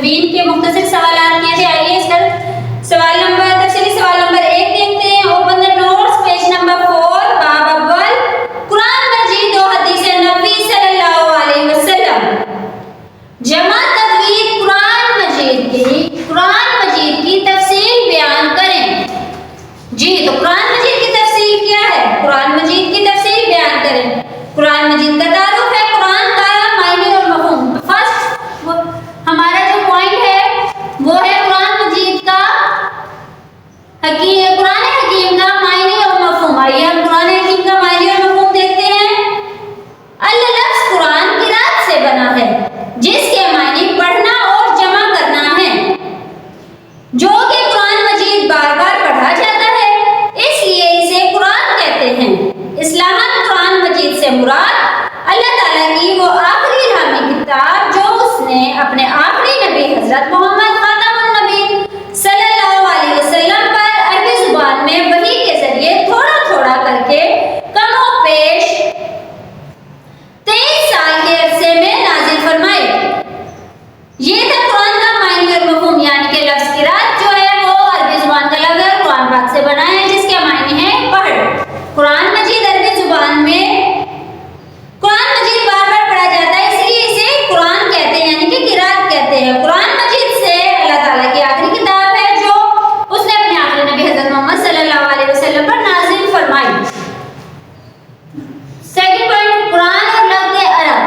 तजवीन के मुख्तसर सवाल किए थे। आइए इस पर तफसीली सवाल नंबर 1 देखते हैं। Open the notes, page number 4, बाब अव्वल, कुरान मजीद और हदीस नबी सल्लल्लाहु अलैहि वसल्लम। जमा तदवीर कुरान मजीद की तफसील बयान करें। जी, तो कुरान मजीद की तफसील क्या है? कुरान मजीद की तफसील बयान करें। कुरान मजीद का तारुफ है कुरान का मायने और मफहूम। फर्स्ट हमारा जो पॉइंट है वो है कुरान मजीद का कुरान हकीम का मायने और मफहूम। आइए हम कुरान हकीम का मायने और मफहूम देखते हैं। अल लफ्ज़ कुरान किरात से बना है जिसके मायने पढ़ना और जमा करना है, जो कि कुरान मजीद बार बार पढ़ा जाता है, इसलिए इसे कुरान कहते हैं। इस्लामत कुरान मजीद से मुराद अल्लाह ताला की वो आखिरी इल्हामी किताब जो उसने अपने आखिरी नबी हजरत मोहम्मद खातमुन नबी सल्लल्लाहु अलैहि वसल्लम पर अरबी जुबान में वही के जरिए थोड़ा थोड़ा करके कमो पेश 23 साल के अरसे में नाजिल फरमाई। ये था कुरान का मायने और मफहूम, यानी कि लफ्ज़ किरात जो है वो अरबी जुबान का लफ्ज़ है, कुरान पाक से बना है, जिसके मायने हैं पढ़। कुरान मजीद अरबी जुबान में कुरान मजीद बार बार पढ़ा जाता है, इसलिए इसे कुरान कहते हैं, यानी कि किरात कहते हैं। कुरान मजीद से अल्लाह ताला की आखिरी किताब है जो उसने अपने आखिरी नबी हज़रत मोहम्मद सल्लल्लाहु अलैहि वसल्लम पर नाज़िल फरमाई। सेकंड पॉइंट, कुरान और लफ्ज़ अरब।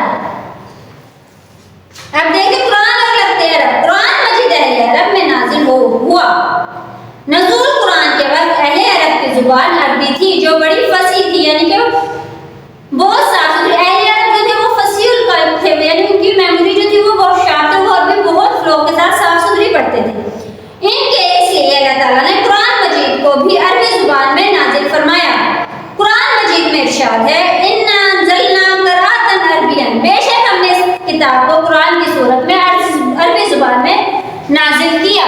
अब देखिए कुरान और लफ्ज़ अरब। कुरान मजीद अहले अरब में नाज़िल हुआ। नज़ूल कुरान के वक्त अहले अरब की जुबान अरबी थी जो बड़ी फसी थी, यानी कि बहुत साफ सुथरी। अहले अरब जो थे वो फसीहुल कल्ब थे, यानी उनकी मेमोरी जो थी वो बहुत शार्प थी, वो अरबी बहुत फ्लो के साथ साफ सुथरी पढ़ते थे। इनके इसलिए अल्लाह ताला ने कुरान मजीद को भी अरबी जुबान में नाज़िल फरमाया। कुरान मजीद में इरशाद है, इन्ना अंज़लना क़ुरआन अरबियन, बेशक हमने इस किताब को कुरान की सूरत में अरबी जुबान में नाज़िल किया।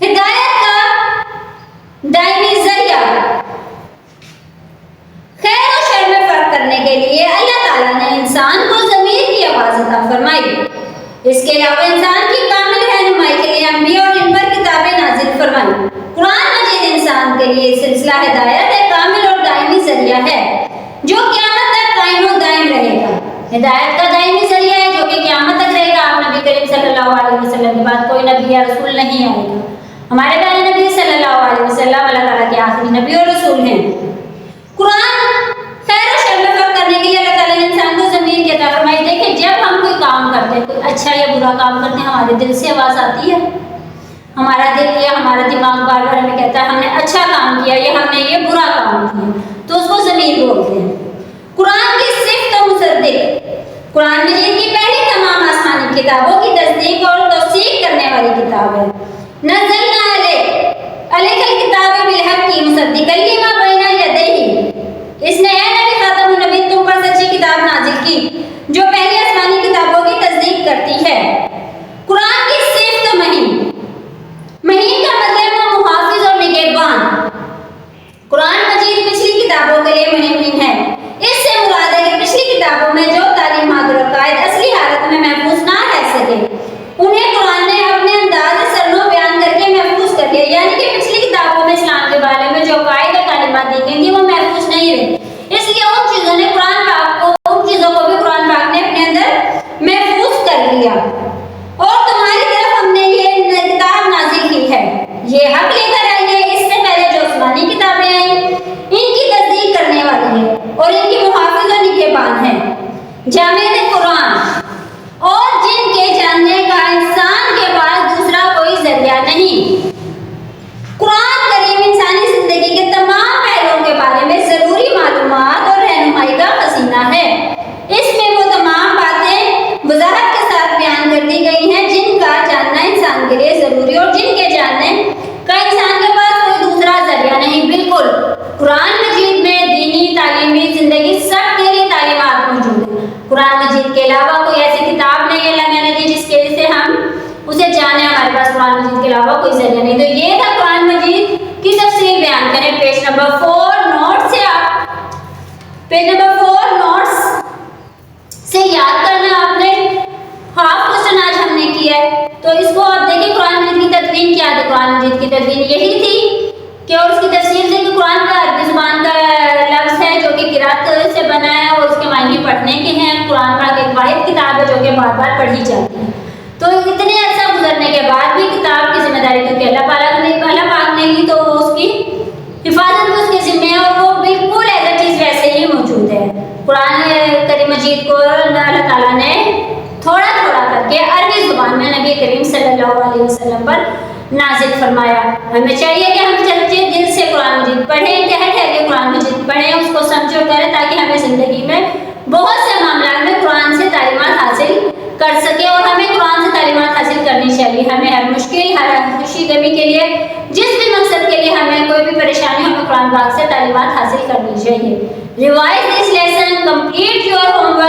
हिदायत का दायमी जरिया, खैर और शर में फर्क करने के लिए अल्लाह ताला ने इंसान को ज़मीर की आवाज़ अता फरमाई। इसके अलावा इंसान की कामिल रहनुमाई के लिए अंबिया और इन पर किताबें नाज़िल फरमाई। कुरान मजीद इंसान के लिए सिलसिला हिदायत है, कामिल और दायमी जरिया है जो क़यामत तक कायम और दायम रहेगा। हिदायत का दायमी जरिया है जो कि क़यामत तक रहेगा। आप नबी करीम सल्लल्लाहु अलैहि वसल्लम के बाद कोई नबी या रसूल नहीं आएगा। हमारे प्यारे नबी सल्लल्लाहु अलैहि वसल्लम अल्लाह ताला के आखिरी नबी और रसूल हैं। कुरान खैर और शर में फर्क करने के लिए अल्लाह ताला ने इंसान को ज़मीर की अता फरमाई। देखिए जब हम कोई काम करते हैं, कोई अच्छा या बुरा काम करते हैं, हमारे दिल से आवाज़ आती है। हमारा दिल या हमारा दिमाग बार बार हमें कहता है हमने अच्छा काम किया या हमने ये बुरा काम किया, तो उसको ज़मीर बोलते हैं। कुरान की सिफ्त और मुसद्दिक, कुरान मजीद की पहली तमाम आसमानी किताबों की तस्दीक और तौसीक करने वाली किताब है। नज़लना अलैकल किताब बिल हक़्क़ि मुसद्दिक़न लिमा बैना यदैहि, इसने ए नबी खातमुन नबी तुम पर सच्ची किताब नाजिल की जो पहली आसमानी किताबों की तस्दीक करती है। कुरान की सिफ्त महीन का मतलब मुहाफिज और निगहबान। कुरान मजीद पिछली किताबों के लिए मुहिम है। इससे मुराद है कि पिछली किताबों में जो तालीमात और अकायद असली हालत में महफूज ना रह सके, उन्हें कुरान ने अपने अंदाज सरनो बयान करके महफूज कर दिया। यानी कि पिछली किताबों में इस्लाम के बारे में जो अकायद और तालीमात दी गई थी वो महफूज नहीं रहे, इसलिए उन चीज़ों ने कुरान पाक को उन चीज़ों को भी कुरान पाक ने अपने अंदर महफूज कर लिया। और तुम्हारी तरफ हमने ये किताब नाज़िल की है, ये हक लेकर आई है। इससे पहले जो आसमानी किताबें आई इनकी तस्दीक करने वाली है और इनकी मुहाफिज और निगहबान है। जामिअत कुरान, और जिनके जानने का इंसान के पास दूसरा कोई जरिया नहीं। कुरान करीम इंसानी जिंदगी के तमाम पहलुओं के बारे में ज़रूरी मालूमात और रहनुमाई का खजीना है। इसमें वो तमाम बातें वज़ाहत के साथ बयान कर दी गई हैं जिनका जानना इंसान के लिए ज़रूरी और जिनके जानने का इंसान के पास कोई दूसरा जरिया नहीं। बिल्कुल कुरान मजीद में दीनी, तालीमी, जिंदगी सब के लिए तालीमात मौजूद है। कुरान मजीद के अलावा कोई ऐसी किताब नहीं अल्लाह ने दी जिसके लिए से हम उसे जाने, हमारे पास कुरान मजीद के अलावा कोई जरिया नहीं। तो ये था कुरान मजीद की तफसीर बयान करें। पेज नंबर 4 नोट से आप पेज नंबर 4 नोट्स से याद करना आपने। हाफ क्वेश्चन आज हम تو اس کو آپ دیکھیں قرآن مجید کی تدوین کیا تھی. قرآن مجید کی تدوین یہی تھی کہ اور اس کی تفصیل سے کہ قرآن کا عربی زبان کا لفظ ہے جو کہ قرات سے بنا ہے اور اس کے معنی پڑھنے کے ہیں. قرآن پاک ایک واحد کتاب ہے جو کہ بار بار پڑھی جاتی ہے. تو اتنے عرصہ گزرنے کے بعد بھی کتاب کی ذمہ داری کیونکہ اللہ پاک نے لی تو اس کی حفاظت بھی اس کے ذمہ ہے اور وہ بالکل ایسا چیز ویسے ہی موجود ہے. قرآن کریم مجید کو اللہ تعالیٰ نے تھوڑا تھوڑا کر کے عربی زبان میں نبی کریم صلی اللہ علیہ وسلم پر نازل فرمایا. ہمیں چاہیے کہ ہم سچے دل سے قرآن مجید پڑھیں, ٹھہر ٹھہر کے قرآن مجید پڑھیں, اس کو سمجھو کریں تاکہ ہمیں زندگی میں بہت سے معاملات میں قرآن سے تعلیمات حاصل کر سکیں. اور ہمیں قرآن سے تعلیمات حاصل کرنی چاہیے. ہمیں ہر مشکل, ہر خوشی غمی کے لیے, جس بھی مقصد کے لیے ہمیں کوئی بھی پریشانی ہو, ہمیں قرآن پاک سے تعلیمات حاصل کرنی چاہیے. Revise this lesson, complete your homework.